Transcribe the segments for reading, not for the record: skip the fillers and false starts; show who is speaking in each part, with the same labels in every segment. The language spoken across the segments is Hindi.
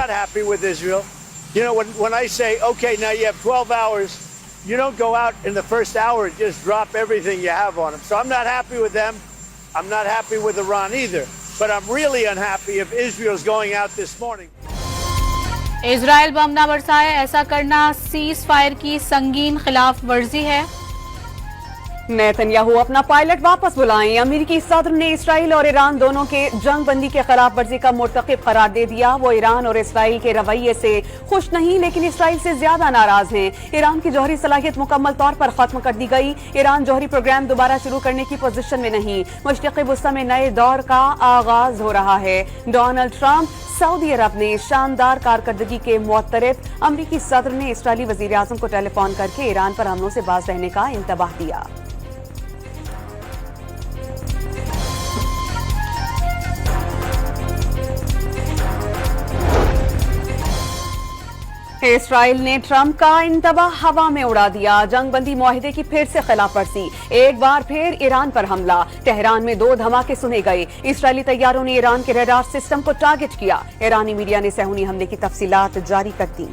Speaker 1: not happy with Israel. You know, when I say, okay, now you have 12 hours, you don't go out in the first hour and just drop everything you have on them. So I'm not happy with them. I'm not happy with Iran either. But I'm really unhappy if Israel's going out this morning.
Speaker 2: Israel bomb ना बरसाए, ऐसा करना सीज फायर की संगीन खिलाफ वर्जी है।
Speaker 3: नेतन्याहू अपना पायलट वापस बुलाएं। अमेरिकी सदर ने इसराइल और ईरान दोनों के जंग बंदी के खिलाफ वर्जी का मुर्तकिब करार दे दिया। वो ईरान और इसराइल के रवैये से खुश नहीं, लेकिन इसराइल से ज्यादा नाराज हैं। ईरान की जौहरी सलाहियत मुकम्मल तौर पर खत्म कर दी गई। ईरान जौहरी प्रोग्राम दोबारा शुरू करने की पोजीशन में नहीं। मशरिक़ी वुस्ता में नए दौर का आगाज हो रहा है। डोनाल्ड ट्रंप, सऊदी अरब ने शानदार कारकर्दगी के मुअत्तरिफ। अमरीकी सदर ने इसराइली वजीर आजम को टेलीफोन करके ईरान पर हमलों से बाज रहने का इंतबाह दिया। इसराइल ने ट्रंप का इंतबाह हवा में उड़ा दिया। जंगबंदी मुआहिदे की फिर से खिलाफवर्जी। एक बार फिर ईरान पर हमला। तेहरान में 2 धमाके सुने गए। इसराइली तैयारों ने ईरान के रडार सिस्टम को टारगेट किया। ईरानी मीडिया ने सहूनी हमले की तफसीलात जारी कर दी।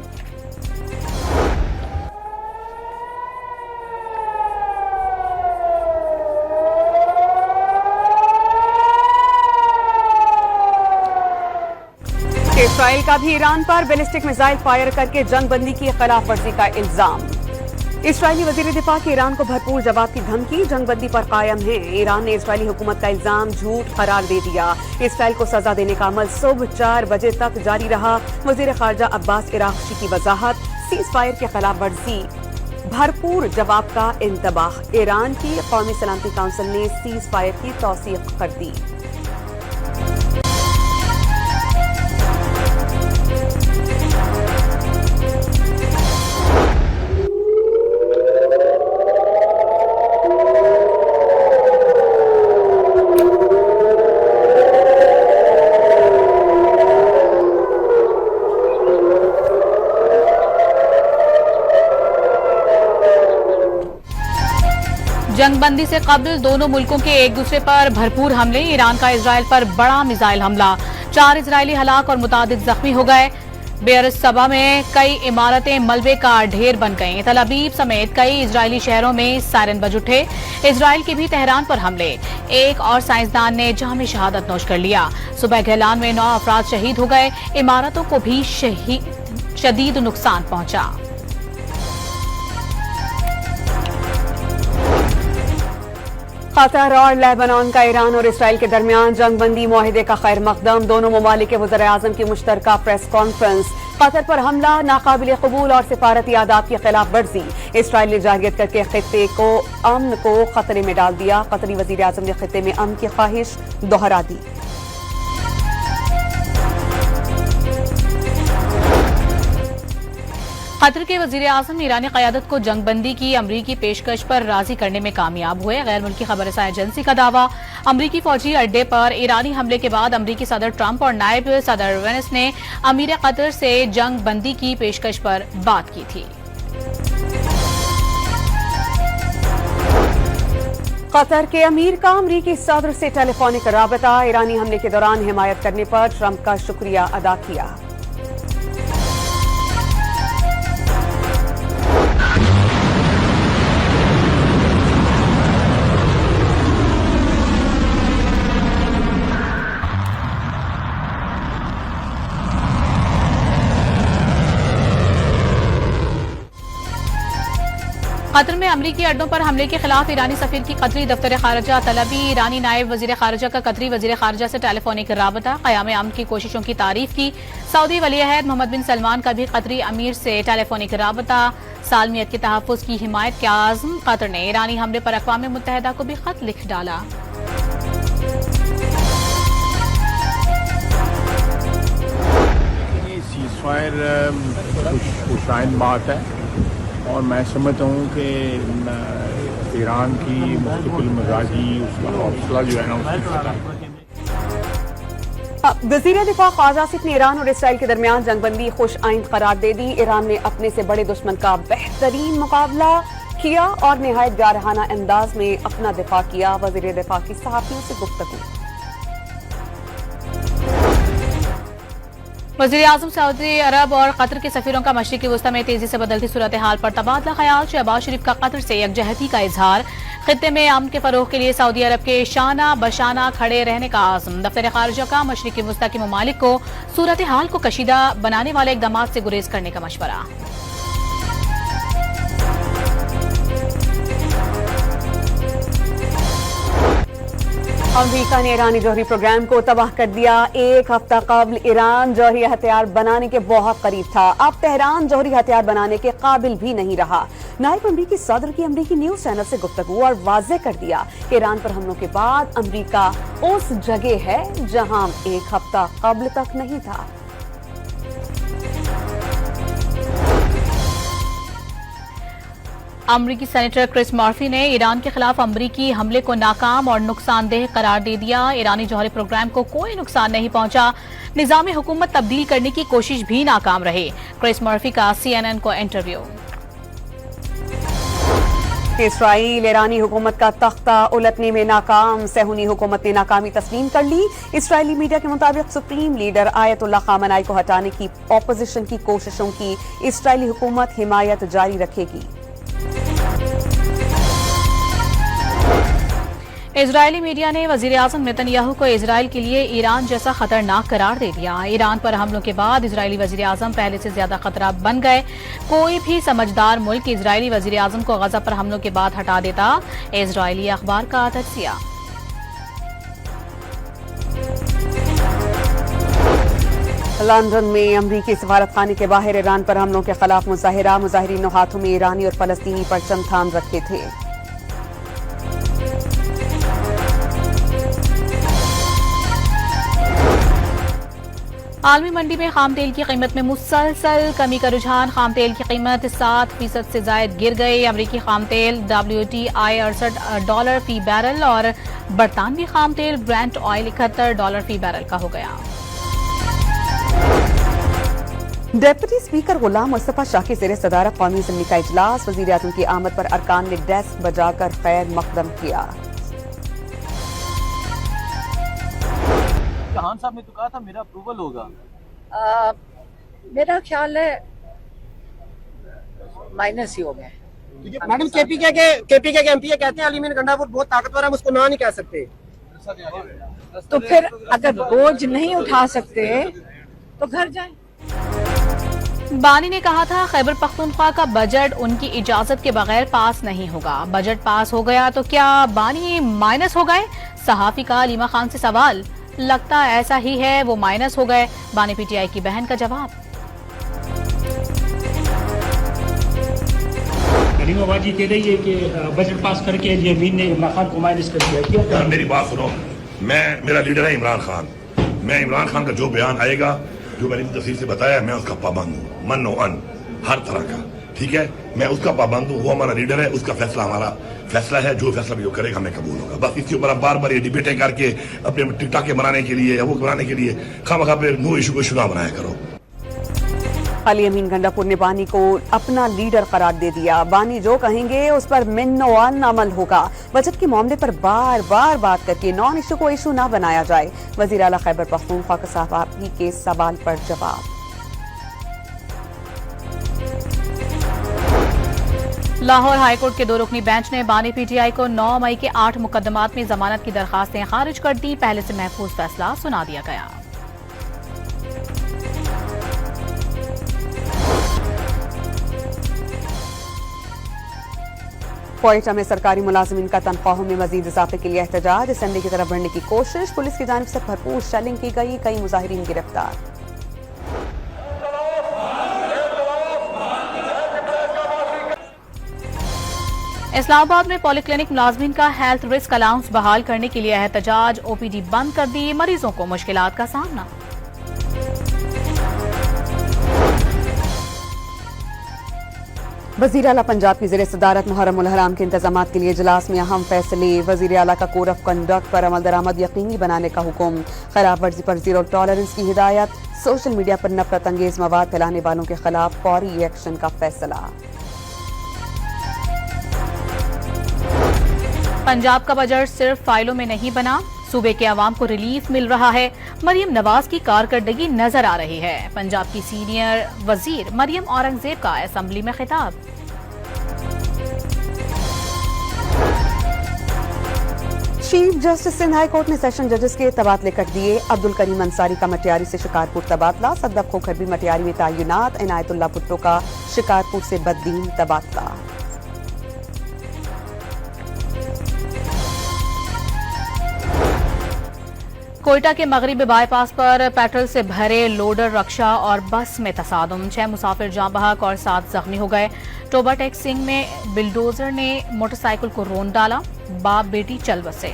Speaker 3: इसराइल का भी ईरान पर बैलिस्टिक मिसाइल फायर करके जंगबंदी की खिलाफ वर्जी का इल्जाम। इसराइली वजीर दिफा की ईरान को भरपूर जवाब की धमकी। जंगबंदी पर कायम है। ईरान ने इसराइली हुकूमत का इल्जाम झूठ करार दे दिया। इसराइल को सजा देने का अमल सुबह 4 बजे तक जारी रहा। वजीर खारजा अब्बास इराक्ची की वजाहत। सीज फायर की खिलाफ वर्जी, भरपूर जवाब का इंतबाह। ईरान की कौमी सलामती काउंसिल ने सीज फायर की तौसीक कर दी।
Speaker 2: जंगबंदी से कबल दोनों मुल्कों के एक दूसरे पर भरपूर हमले। ईरान का इजराइल पर बड़ा मिसाइल हमला। 4 इजरायली हलाक और मुतादिद जख्मी हो गए। बेयरसबा में कई इमारतें मलबे का ढेर बन गईं। तल अबीब समेत कई इजरायली शहरों में सायरन बज उठे। इजराइल के भी तेहरान पर हमले। एक और साइंसदान ने जाम शहादत नोश कर लिया। सुबह गहलान में 9 अफराद शहीद हो गए। इमारतों को भी शदीद नुकसान पहुंचा।
Speaker 3: कतर और लेबनान का ईरान और इसराइल के दरमियान जंगबंदी मुआहिदे का खैर मकदम। दोनों ममालिक के वज़ीर आज़म की मुश्तरका प्रेस कॉन्फ्रेंस। कतर पर हमला नाकाबिल कबूल और सिफारती आदाब की खिलाफ वर्जी। इसराइल ने जारयत करके खित्ते को अमन को खतरे में डाल दिया। कतरी वज़ीर आज़म ने खित्ते में अमन की ख्वाहिश दोहरा दी।
Speaker 2: कतर के वजीर आजम ईरानी क़यादत को जंगबंदी की अमरीकी पेशकश पर राजी करने में कामयाब हुए। गैर मुल्की खबरसां एजेंसी का दावा। अमरीकी फौजी अड्डे पर ईरानी हमले के बाद अमरीकी सदर ट्रंप और नायब सदर वेंस ने अमीर कतर से जंगबंदी की पेशकश पर बात की थी।
Speaker 3: कतर के अमीर का अमरीकी सदर से टेलीफोनिक राबता। ईरानी हमले के दौरान हिमायत करने पर ट्रंप का शुक्रिया अदा किया।
Speaker 2: कतर में अमरीकी अड्डों पर हमले के खिलाफ ईरानी सफीर की कतरी दफ्तर खारजा तलबी। ईरानी नायब वजीर खारजा का कतरी वजीर खारजा से टेलीफोनिक राबता। क़याम अमन की कोशिशों की तारीफ की। सऊदी वली अहद मोहम्मद बिन सलमान का भी कतरी अमीर से टेलीफोनिक राबता। सालमियत के तहफ़्फ़ुज़ की हिमायत के आज़म। कतर ने ईरानी हमले पर अक़वाम मुत्तहिदा को भी खत लिख डाला।
Speaker 4: बात है और मैं समझता हूँ कि ईरान की मुस्तकिल मिजाजी उसका हौसला जो है ना
Speaker 3: वज़ीर दिफा ख्वाजा आसिफ ने ईरान और इसराइल के दरमियान जंगबंदी खुश आइंद करार दे दी। ईरान ने अपने से बड़े दुश्मन का बेहतरीन मुकाबला किया और निहायत जारहाना अंदाज में अपना दिफा किया। वज़ीर दिफा की सहाफ़ियों से गुफ्तगू।
Speaker 2: वज़ीर आज़म सऊदी अरब और कतर के सफीरों का मशरिकी वस्ता में तेजी से बदलती सूरत हाल पर तबादला ख्याल। शहबाज शरीफ का कतर से यकजहती का इजहार। खित्ते में अमन के फरोग के लिए सऊदी अरब के शाना बशाना खड़े रहने का आज़म। दफ्तर खारिजा का मशरिकी वस्ता के ममालिक को सूरत हाल को कशीदा बनाने वाले इकदाम से गुरेज करने का मशवरा।
Speaker 3: अमेरिका ने ईरानी जौहरी प्रोग्राम को तबाह कर दिया। एक हफ्ता कबल ईरान जौहरी हथियार बनाने के बहुत करीब था, अब तेहरान जौहरी हथियार बनाने के काबिल भी नहीं रहा। नायब अमरीकी सदर की अमरीकी न्यूज चैनल से गुफ्तगू और वाज़ेह कर दिया कि ईरान पर हमलों के बाद अमरीका उस जगह है जहां एक हफ्ता कबल तक नहीं था।
Speaker 2: अमरीकी सेनेटर क्रिस मर्फी ने ईरान के खिलाफ अमरीकी हमले को नाकाम और नुकसानदेह करार दे दिया। ईरानी जौहरी प्रोग्राम को कोई नुकसान नहीं पहुंचा, निजाम हुकूमत तब्दील करने की कोशिश भी नाकाम रही। क्रिस मर्फी का CNN को इंटरव्यू।
Speaker 3: इसराइल ईरानी हुकूमत का तख्ता उलटने में नाकाम। सहूनी हुकूमत ने नाकामी तस्लीम कर ली। इसराइली मीडिया के मुताबिक सुप्रीम लीडर आयतुल्लाह खामनाई को हटाने की ऑपोजिशन की कोशिशों की इसराइली हुकूमत हिमायत जारी रखेगी।
Speaker 2: इजरायली मीडिया ने वजीर आजम नेतन्याहू को इजरायल के लिए ईरान जैसा खतरनाक करार दे दिया। ईरान पर हमलों के बाद इजरायली वजीर आजम पहले से ज्यादा खतरा बन गए। कोई भी समझदार मुल्क इजरायली वजीर आजम को गजा पर हमलों के बाद हटा देता। इजरायली अखबार का तज्जिया।
Speaker 3: लंदन में अमरीकी सफारत खाने के बाहर ईरान पर हमलों के खिलाफ मुजाहिरा। मुजाहिरीन हाथों में ईरानी और फलस्तीनी परचम थाम रखे थे।
Speaker 2: आलमी मंडी में खाम तेल की कीमत में मुसलसल कमी का रुझान। खाम तेल की कीमत 7% से जायद गिर गई। अमरीकी खाम तेल WTI $68 फी बैरल और बरतानवी खाम तेल ब्रेंट ऑयल $71 फी बैरल का हो गया।
Speaker 3: डिप्टी स्पीकर गुलाम मुस्तफा शाह की ज़ेर सदारत कौमी असम्बली का इजलास। वज़ीर आज़म की आमद पर अरकान ने डेस्क बजाकर खैर मकदम किया।
Speaker 5: खान साहब ने तो कहा था मेरा अप्रूवल होगा।
Speaker 6: मेरा ख्याल है माइनस ही हो गए।
Speaker 7: मैडम केपी के एमपी कहते हैं अलीमीन गंडापुर बहुत ताकतवर है, हम उसको ना नहीं कह सकते।
Speaker 6: तो फिर अगर बोझ नहीं उठा सकते तो घर जाएं।
Speaker 2: बानी ने कहा था खैबर पख्तूनख्वा का बजट उनकी इजाजत के बगैर पास नहीं होगा। बजट पास हो गया तो क्या बानी माइनस हो गए? सहाफी का अलीमा खान से सवाल। लगता ऐसा ही है, वो माइनस हो गए। बानी PTI की बहन का जवाब।
Speaker 8: अलीमा बाजी कह रही है कि बजट पास करके यमीन ने इमरान खान को माइनस कर दिया। क्यों?
Speaker 9: मेरी बात सुनो, मेरा लीडर है इमरान खान। मैं इमरान खान का जो बयान आएगा, जो मैंने तफसील से बताया, मैं उसका पाबंद हूँ, मन अन हर तरह का। ठीक है, मैं उसका पाबंद हूँ। वो हमारा लीडर है, उसका फैसला हमारा फैसला है। जो फैसला भी वो करेगा हमें कबूल होगा। बस इसके ऊपर आप बार बार ये डिबेटें करके अपने टिकटाके बनाने के लिए या वो बनाने के लिए खामखा पे नो इशू को इशू ना बनाया करो।
Speaker 3: अली अमीन गंडापुर ने बानी को अपना लीडर करार दे दिया। बानी जो कहेंगे उस पर मिन्नोआन अमल होगा। बजट के मामले पर बार बार बात करके नॉन इशू को इशू ना बनाया जाए। वजीर आला खैबर पख्तूनख्वा का सहाफी के सवाल पर जवाब।
Speaker 2: लाहौर हाईकोर्ट के 2 रुकनी बेंच ने बानी PTI को 9 मई के 8 मुकदमात में जमानत की दरखास्तें खारिज कर दी। पहले से महफूज फैसला सुना दिया गया।
Speaker 3: क्वेटा में सरकारी मुलाजिमीन का तनख्वाहों में मजीद इजाफे के लिए एहतजाज। असेंबली की तरफ बढ़ने की कोशिश। पुलिस की जानिब से भरपूर शेलिंग की गई। कई मुजाहिरीन गिरफ्तार।
Speaker 2: इस्लामाबाद में पॉलीक्लिनिक मुलाजमीन का हेल्थ रिस्क अलाउंस बहाल करने के लिए एहतजाज। OPD बंद कर दी। मरीजों को मुश्किलात का सामना।
Speaker 3: वजीर आला पंजाब की ज़ेर सदारत मुहर्रम उल हराम के इंतजामात के लिए इजलास में अहम फैसले। वजीर आला का कोड ऑफ कंडक्ट पर अमल दरामद यकीनी बनाने का हुक्म। खिलाफ वर्जी पर 0 टॉलरेंस की हिदायत। सोशल मीडिया पर नफरत अंगेज मवाद फैलाने वालों के खिलाफ फौरी एक्शन का फैसला।
Speaker 2: पंजाब का बजट सिर्फ फाइलों में नहीं बना, सूबे के अवाम को रिलीफ मिल रहा है। मरियम नवाज की कारकर्दगी नजर आ रही है। पंजाब की सीनियर वजीर मरियम औरंगजेब का असेंबली में खिताब।
Speaker 3: Chief justice Sindh high court ने सेशन जजेस के तबादले कर दिए। अब्दुल करीम अंसारी का मटियारी से शिकारपुर तबादला, सद्दक खोखर भी मटियारी में तैनात, इनायतुल्लाह भुट्टो का शिकारपुर से बद्दीन तबादला।
Speaker 2: कोयटा के मगरिबी बाईपास पर पेट्रोल से भरे लोडर रक्षा और बस में तसादुम, 6 मुसाफिर जाँ बहक और 7 जख्मी हो गए। टोबाटेक सिंह में बिल्डोजर ने मोटरसाइकिल को रोन डाला, बाप बेटी चल बसे।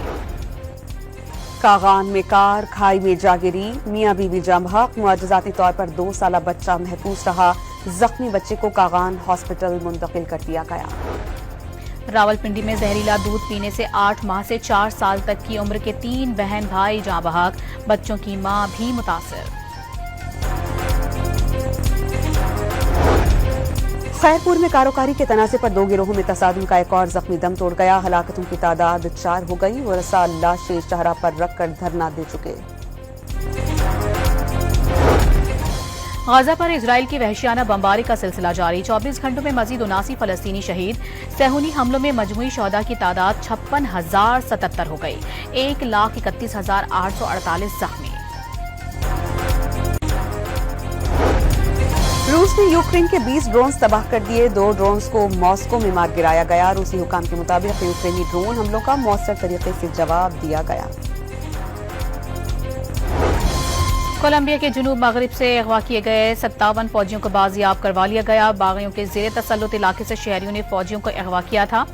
Speaker 3: कागान में कार खाई में जा गिरी, मियां बीवी जाँ बहक, मुआजजाती तौर पर 2 साला बच्चा महफूज रहा। जख्मी बच्चे को कागान हॉस्पिटल मुंतकिल कर दिया गया।
Speaker 2: रावलपिंडी में जहरीला दूध पीने से 8 माह से 4 साल तक की उम्र के 3 बहन भाई जाँ बहक, बच्चों की मां भी मुतासिर।
Speaker 3: खैरपुर में कारोकारी के तनाज़े पर 2 गिरोहों में तसादुम का एक और जख्मी दम तोड़ गया। हलाकतों की तादाद 4 हो गई। वरसा लाशें चेहरा पर रखकर धरना दे चुके।
Speaker 2: गाजा पर इजराइल की वहशियाना बमबारी का सिलसिला जारी, 24 घंटों में मजीद 79 फलस्तीनी शहीद। सहूनी हमलों में मजमूई शहदा की तादाद 56,077 हो गई, 1,31,848 जख्मी।
Speaker 3: रूस ने यूक्रेन के 20 ड्रोन्स तबाह कर दिए। 2 ड्रोन्स को मॉस्को में मार गिराया गया। रूसी हुकाम के मुताबिक यूक्रेनी ड्रोन हमलों का मौसर तरीके से जवाब दिया गया।
Speaker 2: कोलंबिया के जुनूब मगरिब से अगवा किए गए 57 फौजियों को बाजियाब करवा लिया गया। बागियों के जेर तसल्लुत इलाके से शहरियों ने फौजियों को अगवा किया था।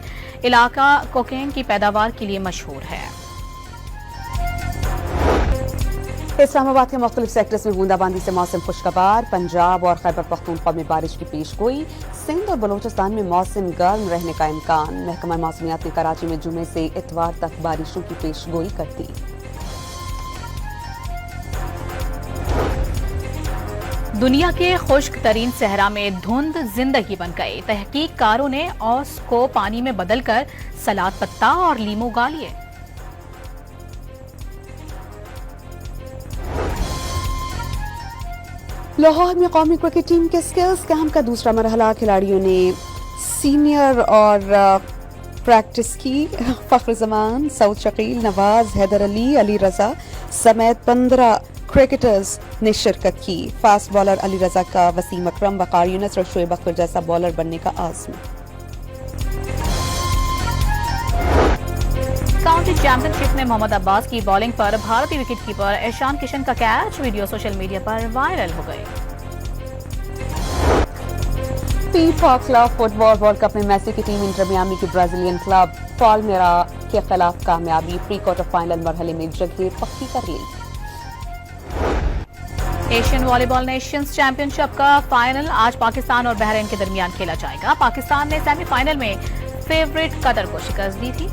Speaker 2: इलाका कोकेन की पैदावार के लिए मशहूर है।
Speaker 3: इस्लामाबाद के मुख्तलिफ सेक्टर्स में बूंदाबांदी से मौसम खुशगवार। पंजाब और खैबर पख्तूनख्वा में बारिश की पेशगोई। सिंध और बलोचिस्तान में मौसम गर्म रहने का इम्कान। महकमा मौसमियात ने कराची में जुमे से इतवार तक बारिशों की पेशगोई कर दी।
Speaker 2: दुनिया के खुश्क तरीन सहरा में धुंध जिंदगी बन गई। तहकीककारों ने औस को पानी में बदलकर सलाद पत्ता और लीमू उगा लिए।
Speaker 3: लाहौर में कौमी क्रिकेट टीम के स्किल्स कैंप का दूसरा मरहला, खिलाड़ियों ने सीनियर और प्रैक्टिस की। फख्र जमान, सऊद शकील, नवाज, हैदर अली, अली रजा समेत 15 क्रिकेटर्स ने शिरकत की। फास्ट बॉलर अली रजा का वसीम अकरम, वकार यूनुस और शोएब अख्तर जैसा बॉलर बनने का आज़म।
Speaker 2: काउंटी चैंपियनशिप में मोहम्मद अब्बास की बॉलिंग पर भारतीय विकेटकीपर ईशान किशन का कैच, वीडियो सोशल मीडिया पर वायरल हो गई।
Speaker 3: FIFA club football world cup में मेसी की टीम इंटर मियामी की ब्राजीलियन क्लब पाल्मेरा के खिलाफ कामयाबी। प्री क्वार्टर फाइनल मरहले में जगह पक्की कर ली।
Speaker 2: एशियन वॉलीबॉल नेशंस चैंपियनशिप का फाइनल आज पाकिस्तान और बहरीन के दरमियान खेला जाएगा। पाकिस्तान ने सेमीफाइनल में फेवरेट कतर को शिकस्त दी थी।